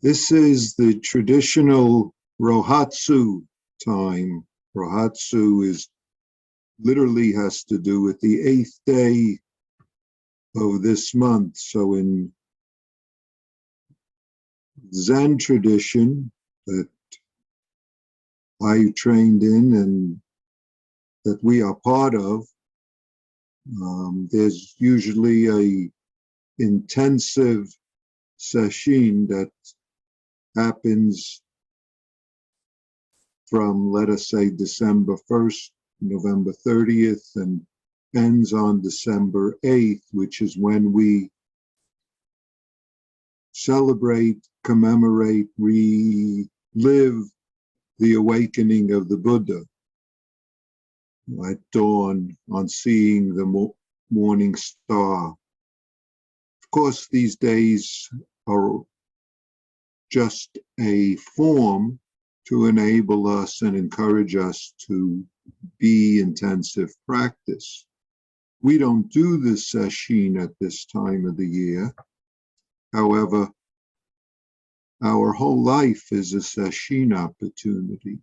This is the traditional Rohatsu time. Rohatsu is literally has to do with the 8th day of this month. So in Zen tradition that I trained in and that we are part of, there's usually a intensive session that happens from, let us say, December 1st, November 30th, and ends on December 8th, which is when we celebrate, commemorate, relive the awakening of the Buddha at dawn on seeing the morning star. Of course, these days are just a form to enable us and encourage us to be intensive practice. We don't do this session at this time of the year. However, our whole life is a session opportunity.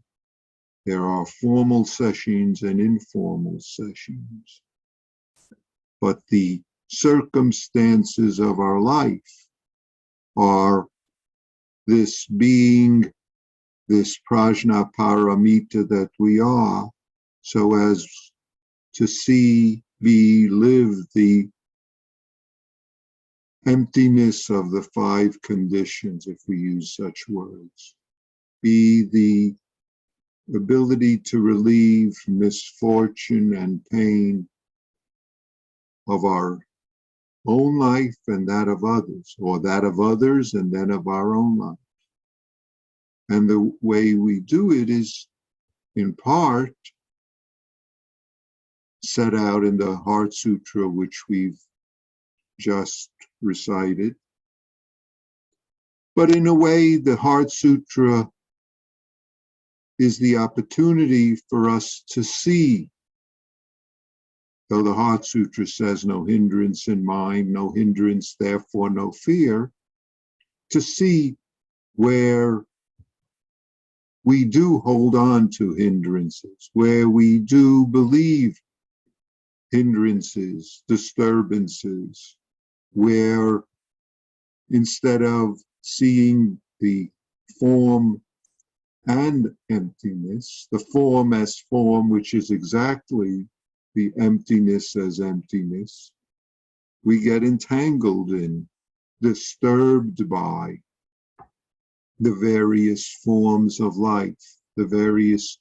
There are formal sessions and informal sessions. But the circumstances of our life are this being, this prajna paramita that we are, so as to see, be, live the emptiness of the 5 conditions, if we use such words. Be the ability to relieve misfortune and pain of our own life and that of others, or that of others and then of our own life. And the way we do it is, in part, set out in the Heart Sutra, which we've just recited. But in a way, the Heart Sutra is the opportunity for us to see, though the Heart Sutra says no hindrance in mind, no hindrance, therefore no fear, to see where we do hold on to hindrances, where we do believe hindrances, disturbances, where instead of seeing the form and emptiness, the form as form, which is exactly the emptiness as emptiness, we get entangled in, disturbed by the various forms of life, the various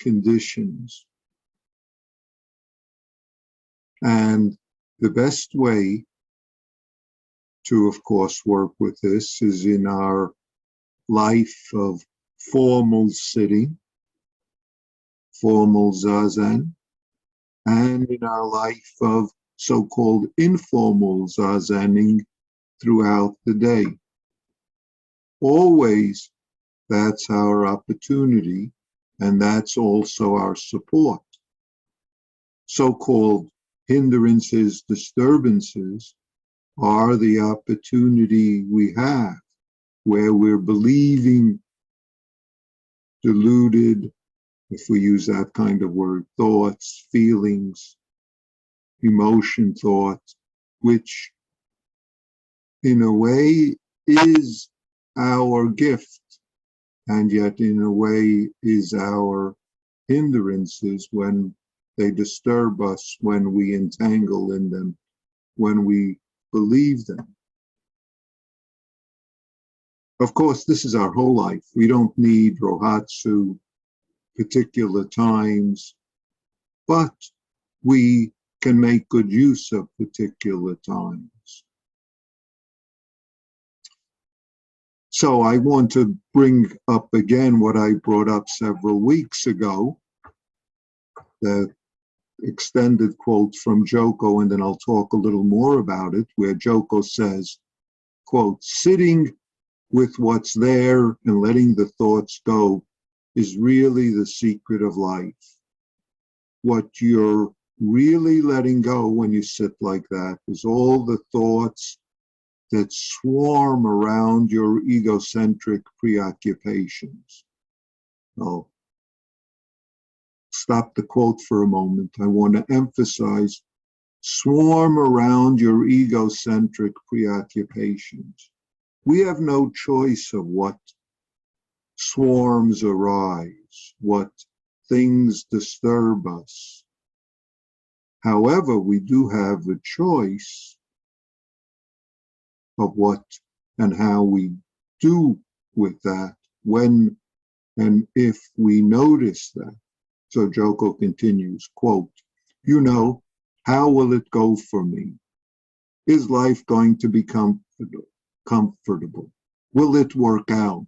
conditions. And the best way to, of course, work with this is in our life of formal sitting, formal zazen, and in our life of so-called informal zazening throughout the day. Always, that's our opportunity, and that's also our support. So-called hindrances, disturbances, are the opportunity we have where we're believing, deluded, if we use that kind of word, thoughts, feelings, emotion, thoughts, which in a way is our gift, and yet in a way is our hindrances when they disturb us, when we entangle in them, when we believe them. Of course, this is our whole life. We don't need Rohatsu, particular times, but we can make good use of particular times. So I want to bring up again what I brought up several weeks ago, the extended quote from Joko, and then I'll talk a little more about it, where Joko says, quote, "Sitting with what's there and letting the thoughts go is really the secret of life. What you're really letting go when you sit like that is all the thoughts, that swarm around your egocentric preoccupations. I'll stop the quote for a moment. I want to emphasize, swarm around your egocentric preoccupations. We have no choice of what swarms arise, what things disturb us. However, we do have a choice of what and how we do with that when and if we notice that. So Joko continues, quote, you know, how will it go for me? Is life going to be comfortable? Will it work out?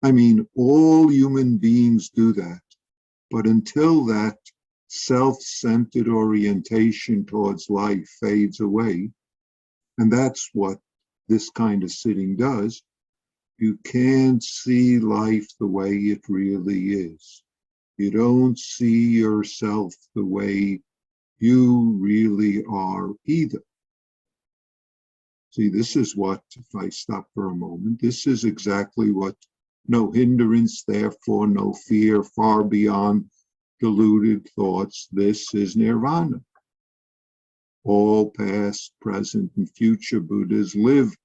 I mean, all human beings do that. But until that self-centered orientation towards life fades away, and that's what this kind of sitting does, you can't see life the way it really is. You don't see yourself the way you really are either. See, this is what, if I stop for a moment, this is exactly what no hindrance, therefore no fear, far beyond deluded thoughts. This is nirvana. All past, present, and future Buddhas live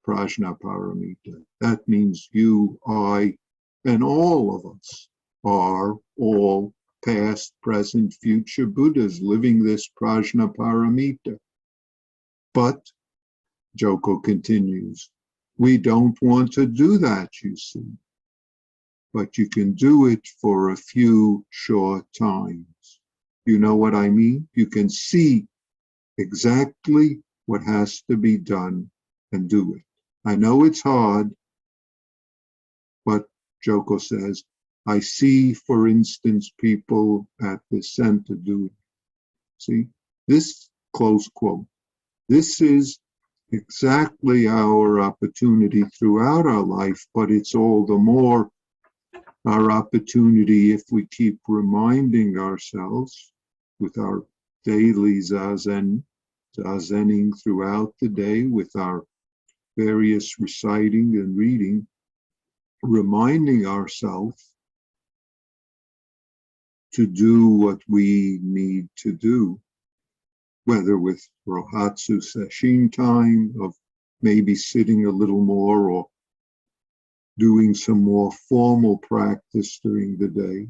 prajnaparamita. That means you, I, and all of us are all past, present, future Buddhas living this prajnaparamita. But, Joko continues, we don't want to do that, you see. But you can do it for a few short times. You know what I mean? You can see exactly what has to be done and do it. I know it's hard, but Joko says, I see, for instance, people at the center do it. See, this, close quote, this is exactly our opportunity throughout our life, but it's all the more our opportunity if we keep reminding ourselves with our daily zazening throughout the day, with our various reciting and reading, reminding ourselves to do what we need to do, whether with Rohatsu Sesshin time of maybe sitting a little more or doing some more formal practice during the day,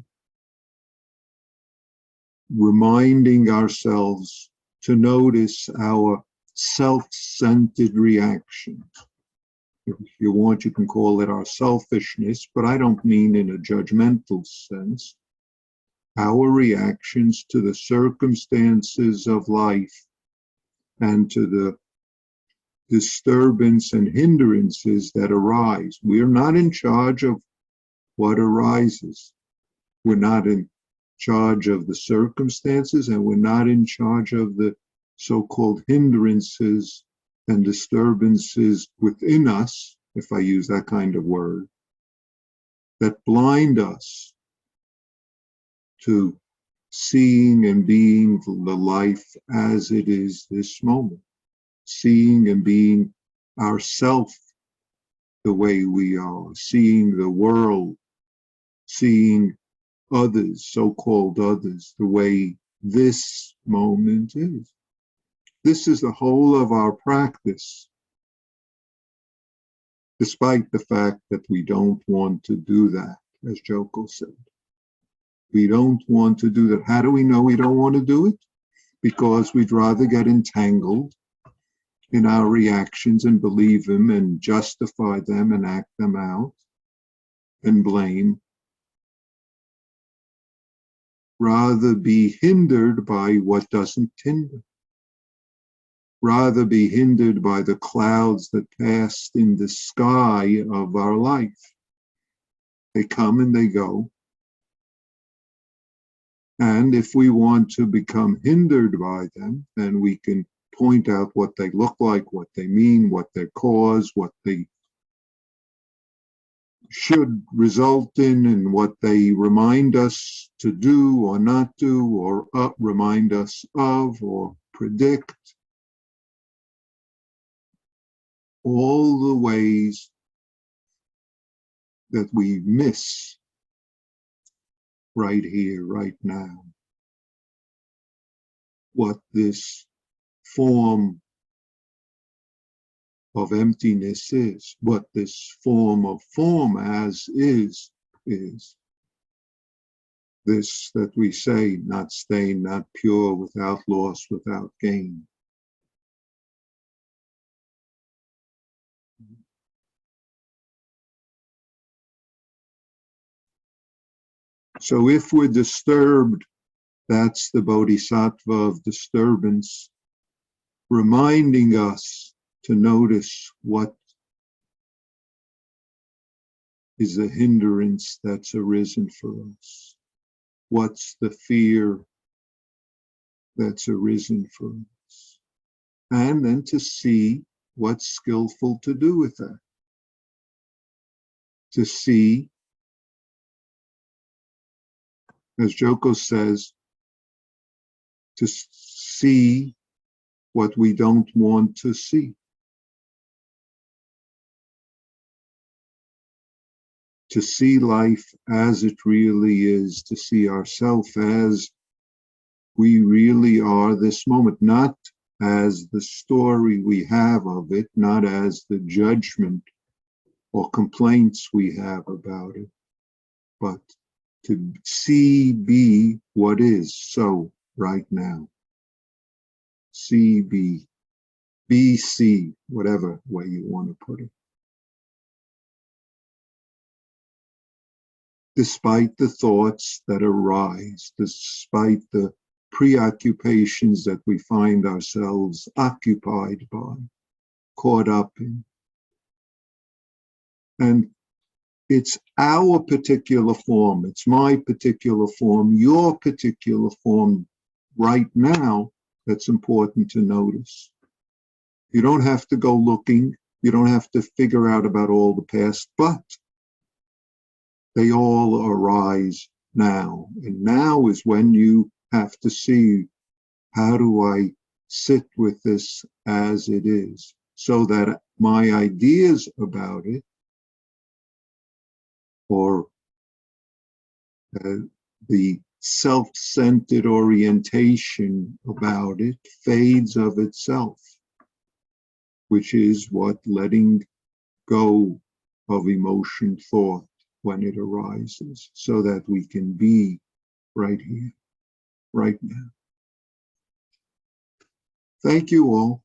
reminding ourselves to notice our self-centered reactions. If you want, you can call it our selfishness, but I don't mean in a judgmental sense. Our reactions to the circumstances of life and to the disturbance and hindrances that arise. We're not in charge of what arises. We're not in charge of the circumstances, and we're not in charge of the so-called hindrances and disturbances within us, if I use that kind of word, that blind us to seeing and being the life as it is this moment, seeing and being ourself the way we are, seeing the world, seeing others, so-called others, the way this moment is. This is the whole of our practice, despite the fact that we don't want to do that, as Joko said. We don't want to do that. How do we know we don't want to do it? Because we'd rather get entangled in our reactions and believe them and justify them and act them out and blame, rather be hindered by what doesn't hinder, rather be hindered by the clouds that pass in the sky of our life. They come and they go. And if we want to become hindered by them, then we can point out what they look like, what they mean, what their cause, what they should result in, and what they remind us to do or not do, or remind us of, or predict. all the ways that we miss right here, right now, what this form of emptiness is, what this form of form as is. This that we say, not stained, not pure, without loss, without gain. So if we're disturbed, that's the bodhisattva of disturbance, reminding us to notice what is the hindrance that's arisen for us. What's the fear that's arisen for us? And then to see what's skillful to do with that. To see, as Joko says, to see what we don't want to see. To see life as it really is, to see ourselves as we really are this moment, not as the story we have of it, not as the judgment or complaints we have about it, but to see, be what is so right now. See, be see, whatever way you want to put it. Despite the thoughts that arise, despite the preoccupations that we find ourselves occupied by, caught up in. And it's our particular form, it's my particular form, your particular form right now that's important to notice. You don't have to go looking, you don't have to figure out about all the past, but they all arise now. And now is when you have to see, how do I sit with this as it is, so that my ideas about it, or the self-centered orientation about it, fades of itself, which is what letting go of emotion thought when it arises, so that we can be right here, right now. Thank you all.